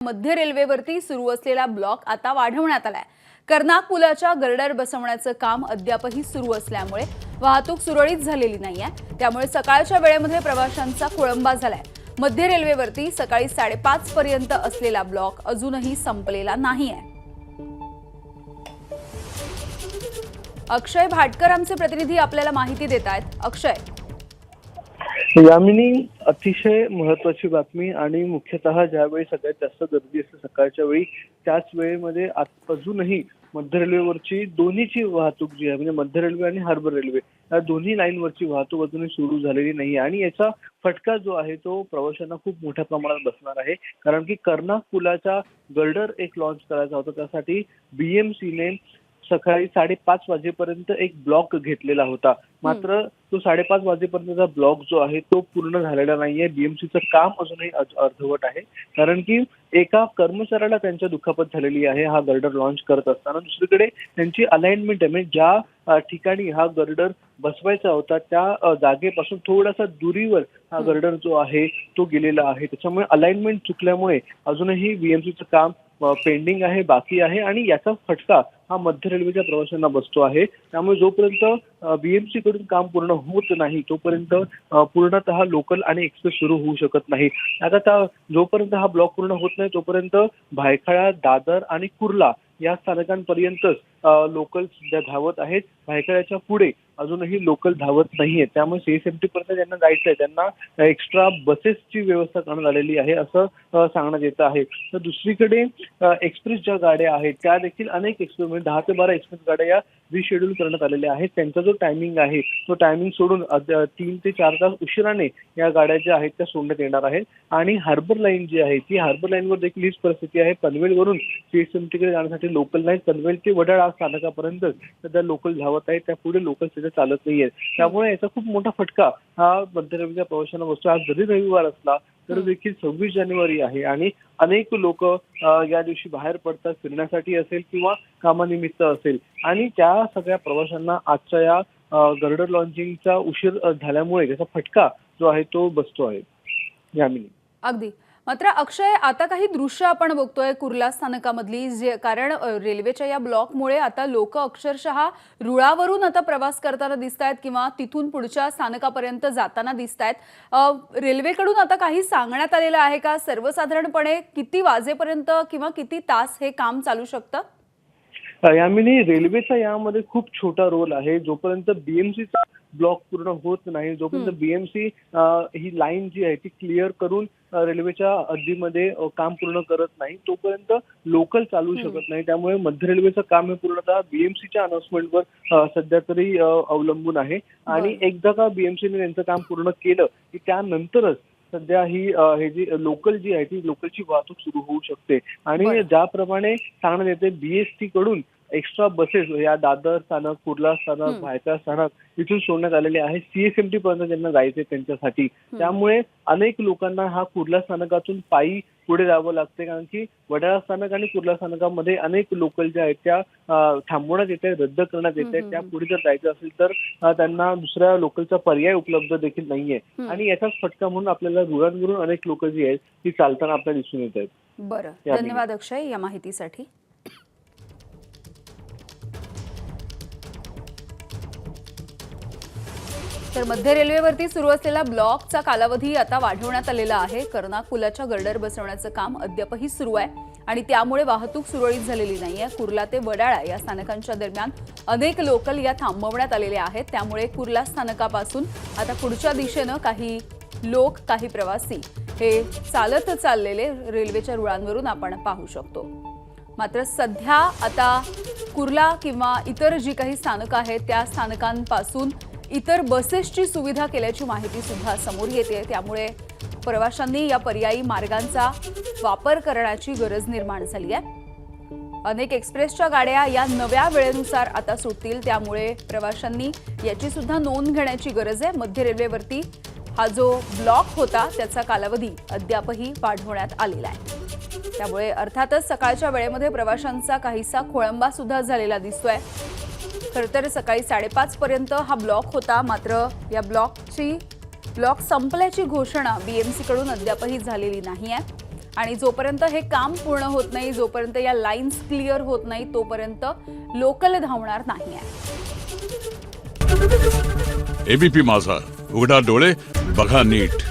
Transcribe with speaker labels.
Speaker 1: मध्य रेल्वेवरती सुरू असलेला ब्लॉक आता वाढवण्यात आलाय। कर्नाक पुलाच्या गर्डर बसवण्याचं काम अद्यापही सुरू असल्यामुळे वाहतूक सुरळीत झालेली नाहीये। त्यामुळे सकाळच्या वेळेमध्ये प्रवाशांचा खोळंबा झालाय। मध्य रेल्वेवरती सकाळी 5:30 पर्यंत असलेला ब्लॉक अजूनही संपलेला नाहीये। अक्षय भाटकर आमचे प्रतिनिधी आपल्याला माहिती देतायत। अक्षय,
Speaker 2: यामिनी, अतिशय महत्त्वाची बातमी आणि मुख्यतः ज्यावेळी सगळ्यात जास्त गर्दी असते सकाळच्या वेळी, त्याच वेळेमध्ये अजूनही मध्य रेल्वेवरची दोन्हीची वाहतूक जी आहे, म्हणजे मध्य रेल्वे आणि हार्बर रेल्वे या दोन्ही लाईनवरची वाहतूक अजूनही सुरू झालेली नाही आणि याचा फटका जो आहे तो प्रवाशांना खूप मोठ्या प्रमाणात बसणार आहे। कारण की कर्नाक पुलाचा गर्डर एक लॉन्च करायचा होता, त्यासाठी बीएमसीने सकाळी 5:30 वाजेपर्यंत एक ब्लॉक घेतलेला होता। मात्र तो 5:30 वाजेपर्यंतचा ब्लॉक जो आहे तो पूर्ण झालेला नाहीये। बीएमसीचं काम अजूनही अर्धवट आहे, कारण की एका कर्मचाऱ्याला त्यांच्या दुखापत झालेली आहे हा गर्डर लॉन्च करत असताना। दुसरीकडे त्यांची अलाइनमेंट आहे, म्हणजे ज्या ठिकाणी हा गर्डर बसवायचा होता त्या जागेपासून थोडासा दुरीवर हा गर्डर जो आहे तो गेलेला आहे। त्याच्यामुळे अलाइनमेंट चुकल्यामुळे अजूनही बीएमसीचं काम पेंडिंग आहे, बाकी आहे आणि याचा फटका हा मध्य रेल्वेच्या प्रवाशांना बसतो आहे। त्यामुळे जोपर्यंत बीएमसी कडून काम पूर्ण होत नाही तोपर्यंत पूर्णतः लोकल आणि एक्सप्रेस सुरू होऊ शकत नाही। आता जोपर्यंत हा ब्लॉक पूर्ण होत नाही तोपर्यंत भायखळा, दादर आणि कुर्ला या स्थानकांपर्यंतच लोकल सध्या धावत आहेत। भायखळ्याच्या पुढे अजूनही लोकल धावत नाहीये। त्यामुळे सीएसएमटी पर्यंत ज्यांना जायचंय त्यांना एक्स्ट्रा बसेसची व्यवस्था करण्यात आलेली आहे असं सांगण्यात येत आहे। तर दुसरीकडे एक्सप्रेस ज्या गाड्या आहेत त्या देखील अनेक एक्सप्रेस म्हणजे 10 ते 12 एक्सप्रेस गाड्या या रिशेड्यूल करण्यात आलेल्या आहेत। त्यांचा जो टायमिंग आहे तो टायमिंग सोडून 3 ते 4 तास उशिराने या गाड्या ज्या आहेत त्या सोडण्यात येणार आहेत। आणि हार्बर लाईन जी आहे ती हार्बर लाईनवर देखील हीच परिस्थिती आहे। पनवेलवरून सीएसएमटीकडे जाण्यासाठी लोकल नाही, पनवेल ते वडाळा स्थानकापर्यंत सध्या लोकल धावत आहेत, त्या पुढे लोकल सध्या चालत नाहीये। त्यामुळे याचा खूप मोठा फटका हा मध्य रेल्वेच्या प्रवाशांना बसतो। आज जरी रविवार असला तर देखील 26 जानेवारी आहे आणि अनेक लोक या दिवशी बाहेर पडतात, फिरण्यासाठी असेल किंवा कामानिमित्त असेल, आणि त्या सगळ्या प्रवाशांना आजच्या या गर्डर लॉन्चिंगचा उशीर झाल्यामुळे त्याचा फटका जो आहे तो बसतो आहे। यामिनी,
Speaker 1: अगदी। मात्र अक्षय, आता काही दृश्य आपण बघतोय कुर्ला स्थानकामधली, जे कारण रेल्वेच्या या ब्लॉकमुळे आता लोक अक्षरशः रुळावरून आता प्रवास करताना दिसतायत किंवा तिथून पुढच्या स्थानकापर्यंत जाताना दिसतायत। रेल्वेकडून आता काही सांगण्यात आलेलं आहे का? सर्वसाधारणपणे किती वाजेपर्यंत किंवा किती तास हे काम चालू शकतं?
Speaker 2: यामिनी, रेल्वेचा यामध्ये खूप छोटा रोल आहे। जोपर्यंत बीएमसीचा ब्लॉक पूर्ण होत नाही, जोपर्यंत बीएमसी ही लाईन जी आहे ती क्लिअर करून रेल्वेच्या हद्दीमध्ये काम पूर्ण करत नाही तोपर्यंत लोकल चालू शकत नाही। त्यामुळे मध्य रेल्वेचं काम हे पूर्णतः बीएमसीच्या अनाउन्समेंटवर सध्या तरी अवलंबून आहे। आणि एकदा का बीएमसीने त्यांचं काम पूर्ण केलं की त्यानंतरच सध्या ही जी लोकल जी आहे ती लोकलची वाहतूक सुरू होऊ शकते। आणि ज्याप्रमाणे सांगण्यात येते बीएसटी कडून एक्स्ट्रा बसेस या दादर स्थानक, कुर्ला स्थानक, भायखळा स्थानक इथून सोडण्यात आलेले आहे सीएसएमटी पर्यंत ज्यांना जायचे त्यांच्यासाठी। त्यामुळे अनेक लोकांना हा कुर्ला स्थानकातून पायी पुढे जावं लागते, कारण की वडाळा स्थानक आणि कुर्ला स्थानकामध्ये अनेक लोकल ज्या आहेत त्या थांबवण्यात येत आहेत, रद्द करण्यात येत आहेत। त्या पुढे जर जायचं असेल तर त्यांना दुसऱ्या लोकलचा पर्याय उपलब्ध देखील नाहीये आणि याचाच फटका म्हणून आपल्याला रुळांवरून अनेक लोक जी आहेत ती चालताना आपल्याला दिसून येत आहेत।
Speaker 1: बरं, धन्यवाद अक्षय या माहितीसाठी। तर मध्य रेल्वेवरती सुरू असलेला ब्लॉकचा कालावधी आता वाढवण्यात आलेला आहे। कर्नाक पुलाच्या गर्डर बसवण्याचं काम अद्यापही सुरू आहे आणि त्यामुळे वाहतूक सुरळीत झालेली नाहीये। कुर्ला ते वडाळा या स्थानकांच्या दरम्यान अनेक लोकल या थांबवण्यात आलेल्या आहेत। त्यामुळे कुर्ला स्थानकापासून आता पुढच्या दिशेनं काही लोक, काही प्रवासी हे चालत चाललेले रेल्वेच्या रुळांवरून आपण पाहू शकतो। मात्र सध्या आता कुर्ला किंवा इतर जी काही स्थानकं आहेत त्या स्थानकांपासून इतर बसेसची सुविधा केल्याची माहिती सुद्धा समोर येते। त्यामुळे प्रवाशांनी या पर्यायी मार्गांचा वापर करण्याची गरज निर्माण झाली आहे। अनेक एक्सप्रेसच्या गाड्या या नव्या वेळेनुसार आता सुटतील, त्यामुळे प्रवाशांनी याची सुद्धा नोंद घेण्याची गरज आहे। मध्य रेल्वेवरती हा जो ब्लॉक होता त्याचा कालावधी अद्यापही वाढवण्यात आलेला आहे। त्यामुळे अर्थातच सकाळच्या वेळेमध्ये प्रवाशांचा काहीसा खोळंबा सुद्धा झालेला दिसतोय। खरं तर सकाळी 5:30 पर्यंत हा ब्लॉक होता, मात्र या ब्लॉक संपल्याची घोषणा बीएमसी कडून अद्यापही झालेली नाहीये आणि जोपर्यंत हे काम पूर्ण होत नाही, जोपर्यंत या लाईन्स क्लिअर होत नाही, तोपर्यंत लोकल धावणार नाही आहे.
Speaker 3: एबीपी माझा, उघडा डोळे बघा नीट.